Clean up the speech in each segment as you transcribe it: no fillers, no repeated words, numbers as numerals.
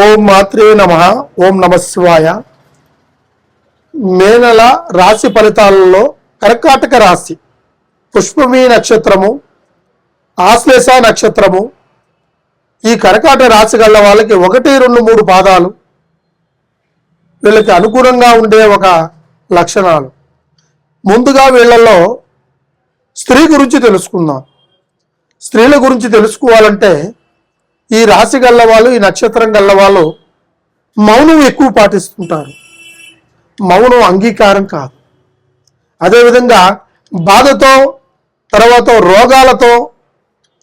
ఓం మాత్రే నమః. ఓం నమః శివాయ. మే నెల రాశి ఫలితాలలో కర్కాటక రాశి పుష్పమీ నక్షత్రము, ఆశ్లేష నక్షత్రము, ఈ కర్కాటక రాశి గల వాళ్ళకి 1, 2, 3 పాదాలు వీళ్ళకి అనుకూలంగా ఉండే ఒక లక్షణాలు. ముందుగా వీళ్ళల్లో స్త్రీ గురించి తెలుసుకుందాం. స్త్రీల గురించి తెలుసుకోవాలంటే ఈ రాశి గల్ల వాళ్ళు, ఈ నక్షత్రం గల్ల వాళ్ళు మౌనం ఎక్కువ పాటిస్తుంటారు. మౌనం అంగీకారం కాదు. అదేవిధంగా బాధతో, తర్వాత రోగాలతో,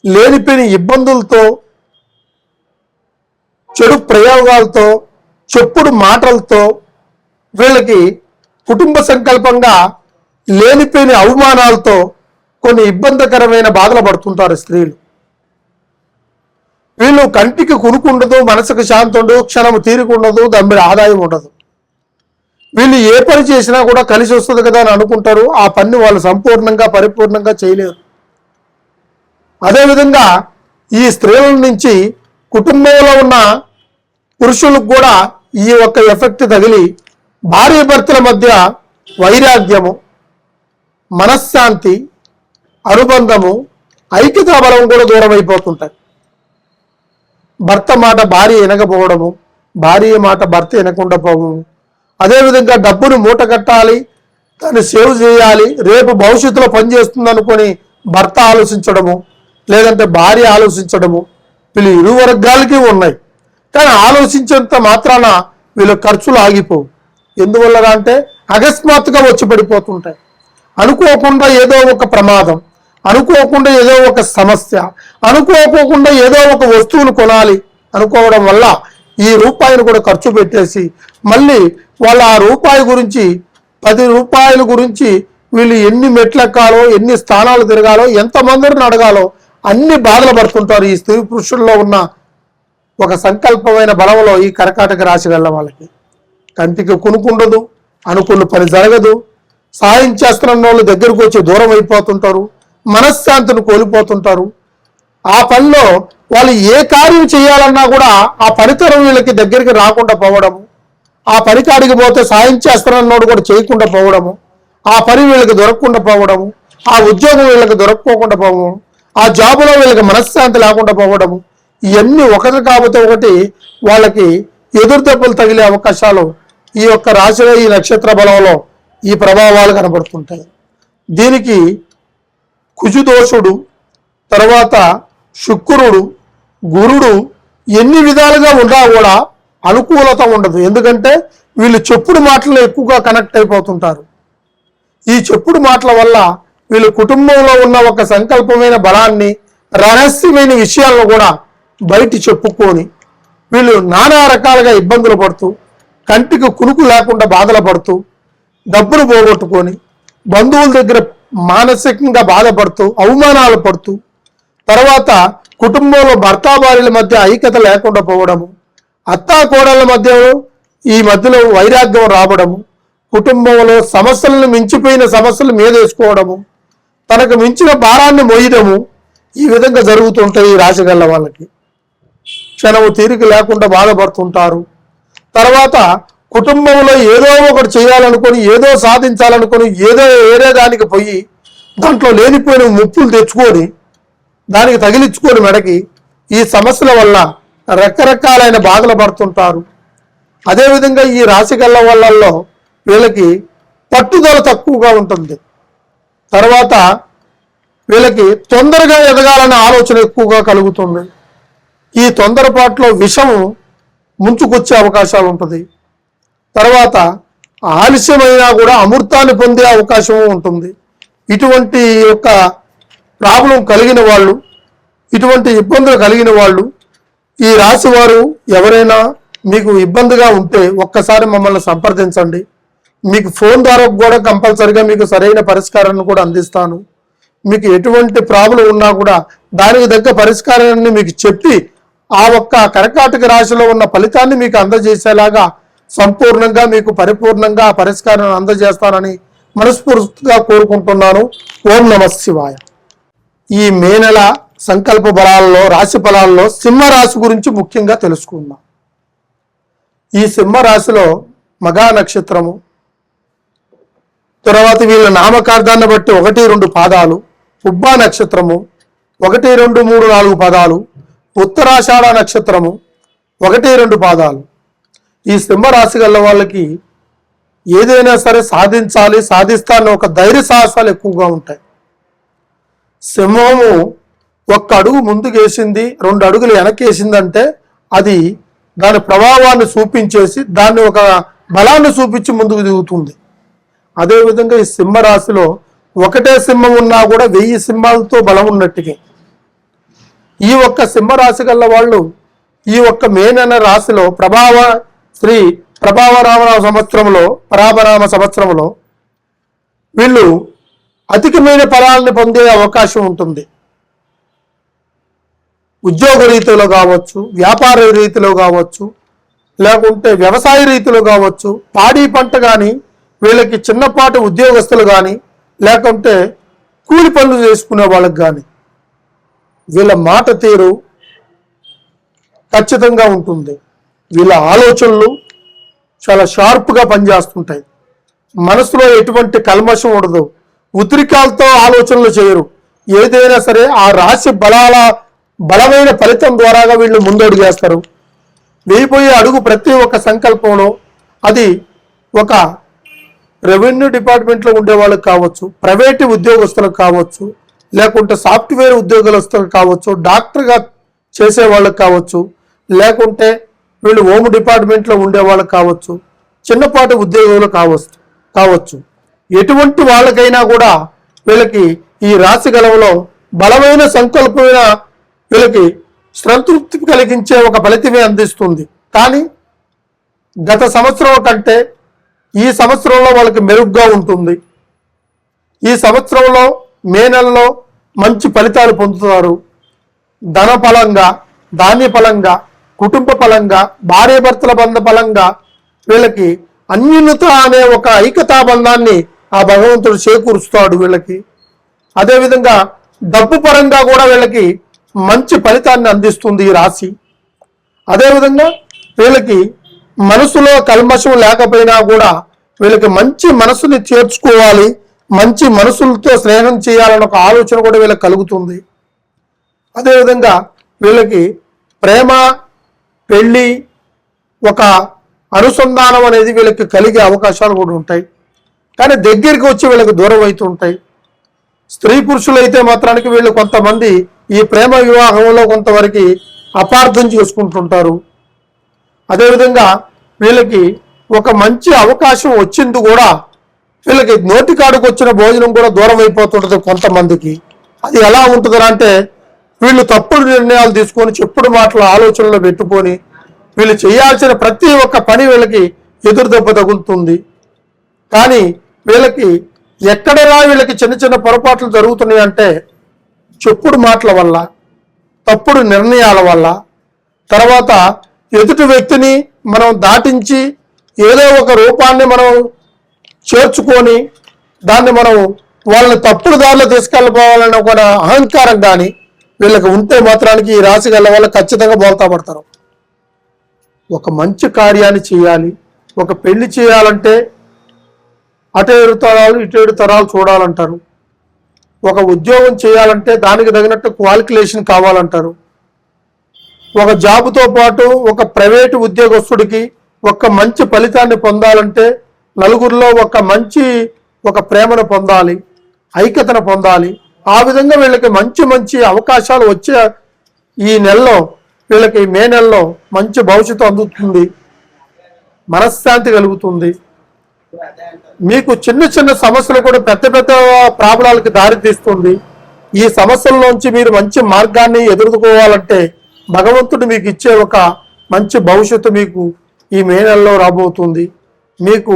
లేనిపోయిన ఇబ్బందులతో, చెడు ప్రయోగాలతో, చెప్పుడు మాటలతో వీళ్ళకి కుటుంబ సంకల్పంగా లేనిపోయిన అవమానాలతో కొన్ని ఇబ్బందికరమైన బాధలు పడుతుంటారు స్త్రీలు. వీళ్ళు కంటికి కునుకుండదు, మనసుకు శాంతి ఉండదు, క్షణము తీరుకుండదు, దాని ఆదాయం ఉండదు. వీళ్ళు ఏ పని చేసినా కూడా కలిసి వస్తుంది కదా అని అనుకుంటారు. ఆ పని వాళ్ళు సంపూర్ణంగా పరిపూర్ణంగా చేయలేరు. అదేవిధంగా ఈ స్త్రీల నుంచి కుటుంబంలో ఉన్న పురుషులకు కూడా ఈ ఒక్క ఎఫెక్ట్ తగిలి భార్య భర్తల మధ్య వైరాగ్యము, మనశ్శాంతి, అనుబంధము, ఐక్యతా బలం కూడా దూరం అయిపోతుంటాయి. భర్త మాట భార్య వినకపోవడము, భార్య మాట భర్త వినకుండా పోవడము, అదేవిధంగా డబ్బును మూట కట్టాలి, దాన్ని సేవ్ చేయాలి, రేపు భవిష్యత్తులో పనిచేస్తుంది అనుకొని భర్త ఆలోచించడము, లేదంటే భార్య ఆలోచించడము, వీళ్ళు ఇరు వర్గాలకి ఉన్నాయి. కానీ ఆలోచించేంత మాత్రాన వీళ్ళ ఖర్చులు ఆగిపోవు. ఎందువల్ల అంటే అకస్మాత్తుగా వచ్చి పడిపోతుంటాయి. అనుకోకుండా ఏదో ఒక ప్రమాదం, అనుకోకుండా ఏదో ఒక సమస్య, అనుకోకుండా ఏదో ఒక వస్తువును కొనాలి అనుకోవడం వల్ల ఈ రూపాయిని కూడా ఖర్చు పెట్టేసి మళ్ళీ వాళ్ళ ఆ రూపాయి గురించి, 10 రూపాయల గురించి వీళ్ళు ఎన్ని మెట్లెక్కాలో, ఎన్ని స్థానాలు తిరగాలో, ఎంతమందిని అడగాలో అన్ని బాధలు పడుతుంటారు. ఈ స్త్రీ పురుషుల్లో ఉన్న ఒక సంకల్పమైన బలంలో ఈ కర్కాటక రాశి గల వాళ్ళకి కంటికి కునుకుండదు, అనుకున్న పని జరగదు, సాయం చేస్తున్న వాళ్ళు దగ్గరకు వచ్చి దూరం అయిపోతుంటారు, మనశ్శాంతిని కోల్పోతుంటారు. ఆ పనిలో వాళ్ళు ఏ కార్యం చేయాలన్నా కూడా ఆ పనితరం వీళ్ళకి దగ్గరికి రాకుండా పోవడము, ఆ పనికాడికి పోతే సాయం చేస్తానన్నోడు కూడా చేయకుండా పోవడము, ఆ పని వీళ్ళకి దొరకకుండా పోవడము, ఆ ఉద్యోగం వీళ్ళకి దొరకకుండా పోవడము, ఆ జాబులో వీళ్ళకి మనశ్శాంతి లేకుండా పోవడము, ఇవన్నీ ఒకటి కాకపోతే ఒకటి వాళ్ళకి ఎదురు దెబ్బలు తగిలే అవకాశాలు ఈ యొక్క రాశిలో, ఈ నక్షత్ర బలంలో ఈ ప్రభావాలు కనబడుతుంటాయి. దీనికి కుజుదోషుడు, తర్వాత శుక్రుడు, గురుడు ఎన్ని విధాలుగా ఉన్నా కూడా అనుకూలత ఉండదు. ఎందుకంటే వీళ్ళు చెప్పుడు మాటలు ఎక్కువగా కనెక్ట్ అయిపోతుంటారు. ఈ చెప్పుడు మాటల వల్ల వీళ్ళు కుటుంబంలో ఉన్న ఒక సంకల్పమైన బలాన్ని, రహస్యమైన విషయాలను కూడా బయట చెప్పుకొని వీళ్ళు నానా రకాలుగా ఇబ్బందులు పడుతూ, కంటికి కునుకు లేకుండా బాధలు పడుతూ, డబ్బులు పోగొట్టుకొని, బంధువుల దగ్గర మానసికంగా బాధపడుతూ, అవమానాలు పడుతూ, తర్వాత కుటుంబంలో భర్తాభార్యల మధ్య ఐక్యత లేకుండా పోవడము, అత్తా కోడళ్ళ ఈ మధ్యలో వైరాగ్యం రావడము, కుటుంబంలో సమస్యలను మించిపోయిన సమస్యలు మీద వేసుకోవడము, తనకు మించిన భారాన్ని మోయడము, ఈ విధంగా జరుగుతుంటాయి ఈ రాశి గల్ల వాళ్ళకి. క్షణము తీరిక లేకుండా బాధపడుతుంటారు. తర్వాత కుటుంబంలో ఏదో ఒకటి చేయాలనుకొని, ఏదో సాధించాలనుకొని, ఏదో వేరే దానికి పోయి దాంట్లో లేనిపోయిన ముప్పులు తెచ్చుకొని దానికి తగిలించుకొని మెడకి ఈ సమస్యల వల్ల రకరకాలైన బాధలు పడుతుంటారు. అదేవిధంగా ఈ రాశి గల్ల వాళ్ళల్లో వీళ్ళకి పట్టుదల తక్కువగా ఉంటుంది. తర్వాత వీళ్ళకి తొందరగా ఎదగాలనే ఆలోచన ఎక్కువగా కలుగుతుంది. ఈ తొందరపాటులో విషము ముంచుకొచ్చే అవకాశాలు ఉంటుంది. తర్వాత ఆలస్యమైనా కూడా అమృతాన్ని పొందే అవకాశం ఉంటుంది. ఇటువంటి యొక్క ప్రాబ్లం కలిగిన వాళ్ళు, ఇటువంటి ఇబ్బందులు కలిగిన వాళ్ళు, ఈ రాశి వారు ఎవరైనా మీకు ఇబ్బందిగా ఉంటే ఒక్కసారి మమ్మల్ని సంప్రదించండి. మీకు ఫోన్ ద్వారా కూడా కంపల్సరిగా మీకు సరైన పరిష్కారాన్ని కూడా అందిస్తాను. మీకు ఎటువంటి ప్రాబ్లం ఉన్నా కూడా దానికి తగ్గ పరిష్కారాన్ని మీకు చెప్పి ఆ ఒక్క కర్కాటక రాశిలో ఉన్న ఫలితాన్ని మీకు అందజేసేలాగా సంపూర్ణంగా మీకు పరిపూర్ణంగా ఆ పరిష్కారాన్ని అందజేస్తానని మనస్ఫూర్తిగా కోరుకుంటున్నాను. ఓం నమః శివాయ. ఈ మే నెల సంకల్ప బలాల్లో, రాశి ఫలాల్లో సింహరాశి గురించి ముఖ్యంగా తెలుసుకుందాం. ఈ సింహ రాశిలో మఘా నక్షత్రము, తర్వాత వీళ్ళ నామకార్థాన్ని బట్టి 1, 2 పాదాలు, పుబ్బా నక్షత్రము 1, 2, 3, 4 పాదాలు, ఉత్తరాషాఢ నక్షత్రము 1, 2 పాదాలు. ఈ సింహ రాశి గల వాళ్ళకి ఏదైనా సరే సాధించాలి, సాధిస్తానని ఒక ధైర్య సాహసాలు ఎక్కువగా ఉంటాయి. సింహము 1 అడుగు ముందుకు వేసింది, 2 అడుగులు వెనకేసిందంటే అది దాని ప్రభావాన్ని చూపించేసి దాన్ని ఒక బలాన్ని చూపించి ముందుకు దిగుతుంది. అదేవిధంగా ఈ సింహ రాశిలో ఒకటే సింహం ఉన్నా కూడా 1000 సింహాలతో బలం ఉన్నట్టుగా ఈ ఒక్క సింహరాశి గల వాళ్ళు ఈ ఒక్క మే నెల రాశిలో శ్రీ ప్రభావనామ సంవత్సరంలో వీళ్ళు అధికమైన ఫలాలను పొందే అవకాశం ఉంటుంది. ఉద్యోగ రీతిలో కావచ్చు, వ్యాపార రీతిలో కావచ్చు, లేకుంటే వ్యవసాయ రీతిలో కావచ్చు, పాడి పంట కానీ, వీళ్ళకి చిన్నపాటి ఉద్యోగస్తులు కానీ, లేకుంటే కూలి పనులు చేసుకునే వాళ్ళకి కానీ వీళ్ళ మాట తీరు ఖచ్చితంగా ఉంటుంది. వీళ్ళ ఆలోచనలు చాలా షార్ప్గా పనిచేస్తుంటాయి. మనసులో ఎటువంటి కల్మషం ఉండదు. ఉద్రికాలతో ఆలోచనలు చేయరు. ఏదైనా సరే ఆ రాశి బలమైన ఫలితం ద్వారాగా వీళ్ళు ముందడుగేస్తారు. వేయబోయే అడుగు ప్రతి ఒక్క సంకల్పంలో అది ఒక రెవెన్యూ డిపార్ట్మెంట్లో ఉండే వాళ్ళకి కావచ్చు, ప్రైవేటు ఉద్యోగస్తులకు కావచ్చు, లేకుంటే సాఫ్ట్వేర్ ఉద్యోగస్తులకు కావచ్చు, డాక్టర్గా చేసే వాళ్ళకి కావచ్చు, లేకుంటే వీళ్ళు హోమ్ డిపార్ట్మెంట్లో ఉండే వాళ్ళకి కావచ్చు, చిన్నపాటి ఉద్యోగులు కావచ్చు ఎటువంటి వాళ్ళకైనా కూడా వీళ్ళకి ఈ రాశి గలవలో బలమైన సంకల్పమైన వీళ్ళకి సంతృప్తి కలిగించే ఒక ఫలితమే అందిస్తుంది. కానీ గత సంవత్సరం కంటే ఈ సంవత్సరంలో వాళ్ళకి మెరుగ్గా ఉంటుంది. ఈ సంవత్సరంలో మే నెలలో మంచి ఫలితాలు పొందుతారు. ధన ఫలంగా, ధాన్య ఫలంగా, కుటుంబ ఫలంగా, భార్యాభర్తల బంధ ఫలంగా వీళ్ళకి అన్యూన్యత అనే ఒక ఐక్యతా బంధాన్ని ఆ భగవంతుడు చేకూరుస్తాడు వీళ్ళకి. అదేవిధంగా డబ్బు పరంగా కూడా వీళ్ళకి మంచి ఫలితాన్ని అందిస్తుంది ఈ రాశి. అదేవిధంగా వీళ్ళకి మనసులో కల్మషం లేకపోయినా కూడా వీళ్ళకి మంచి మనసుని చేర్చుకోవాలి, మంచి మనసులతో స్నేహం చేయాలన్న ఒక ఆలోచన కూడా వీళ్ళకి కలుగుతుంది. అదేవిధంగా వీళ్ళకి ప్రేమ, పెళ్ళి, ఒక అనుసంధానం అనేది వీళ్ళకి కలిగే అవకాశాలు కూడా ఉంటాయి. కానీ దగ్గరికి వచ్చి వీళ్ళకి దూరం అవుతుంటాయి. స్త్రీ పురుషులు అయితే మాత్రానికి వీళ్ళు కొంతమంది ఈ ప్రేమ వివాహంలో కొంతవరకు అపార్థం చేసుకుంటుంటారు. అదేవిధంగా వీళ్ళకి ఒక మంచి అవకాశం వచ్చింది కూడా వీళ్ళకి నోటికాడుకు వచ్చిన భోజనం కూడా దూరం అయిపోతుంటుంది కొంతమందికి. అది ఎలా ఉంటుంది అంటే వీళ్ళు తప్పుడు నిర్ణయాలు తీసుకొని చెప్పుడు మాటల ఆలోచనలో పెట్టుకొని వీళ్ళు చేయాల్సిన ప్రతి ఒక్క పని వీళ్ళకి ఎదురు దెబ్బ తగులుతుంది. కానీ వీళ్ళకి ఎక్కడైనా వీళ్ళకి చిన్న చిన్న పొరపాట్లు జరుగుతున్నాయి అంటే చెప్పుడు మాటల వల్ల, తప్పుడు నిర్ణయాల వల్ల, తర్వాత ఎదుటి వ్యక్తిని మనం దాటించి ఏదో ఒక రూపాన్ని మనం చేర్చుకొని దాన్ని మనం వాళ్ళని తప్పుడు దారిలో తీసుకెళ్ళిపోవాలనే ఒక అహంకారం కానీ వీళ్ళకి ఉంటే మాత్రానికి ఈ రాశి గల వాళ్ళు ఖచ్చితంగా బోల్తా పడతారు. ఒక మంచి కార్యాన్ని చేయాలి, ఒక పెళ్లి చేయాలంటే అటు 7 తరాలు ఇటు 7 తరాలు చూడాలంటారు. ఒక ఉద్యోగం చేయాలంటే దానికి తగినట్టు క్వాలిఫికేషన్ కావాలంటారు. ఒక జాబుతో పాటు ఒక ప్రైవేటు ఉద్యోగస్తుడికి ఒక మంచి ఫలితాన్ని పొందాలంటే నలుగురిలో ఒక ప్రేమను పొందాలి, ఐక్యతను పొందాలి. ఆ విధంగా వీళ్ళకి మంచి అవకాశాలు వచ్చే ఈ నెలలో వీళ్ళకి మే నెలలో మంచి భవిష్యత్తు అందుతుంది, మనశ్శాంతి కలుగుతుంది. మీకు చిన్న సమస్యలు కూడా పెద్ద ప్రాబ్లాలకి దారి తీస్తుంది. ఈ సమస్యల్లోంచి మీరు మంచి మార్గాన్ని ఎదుర్కోవాలంటే భగవంతుడు మీకు ఇచ్చే ఒక మంచి భవిష్యత్తు మీకు ఈ మే నెలలో రాబోతుంది. మీకు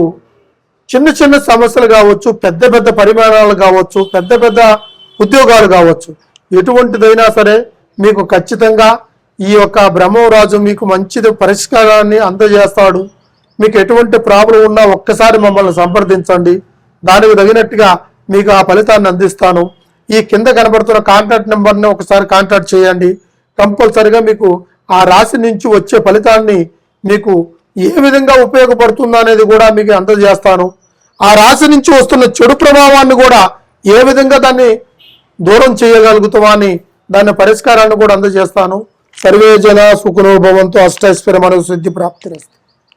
చిన్న సమస్యలు కావచ్చు, పెద్ద పరిమాణాలు కావచ్చు, పెద్ద ఉద్యోగాలు కావచ్చు, ఎటువంటిదైనా సరే మీకు ఖచ్చితంగా ఈ యొక్క బ్రహ్మరాజు మీకు మంచి పరిష్కారాన్ని అందజేస్తాడు. మీకు ఎటువంటి ప్రాబ్లం ఉన్నా ఒక్కసారి మమ్మల్ని సంప్రదించండి, దానికి తగినట్టుగా మీకు ఆ ఫలితాన్ని అందిస్తాను. ఈ కింద కనబడుతున్న కాంటాక్ట్ నెంబర్ని ఒకసారి కాంటాక్ట్ చేయండి. కంపల్సరిగా మీకు ఆ రాశి నుంచి వచ్చే ఫలితాన్ని మీకు ఏ విధంగా ఉపయోగపడుతుందో అనేది కూడా మీకు అందజేస్తాను. ఆ రాశి నుంచి వస్తున్న చెడు ప్రభావాన్ని కూడా ఏ విధంగా దాన్ని దూరం చేయగలుగుతామా అని దాని పరిష్కారాన్ని కూడా అందజేస్తాను. సర్వే జన సుఖనో భవంతు, అష్టైశ్వర్యమను సిద్ధి ప్రాప్తిరస్తు.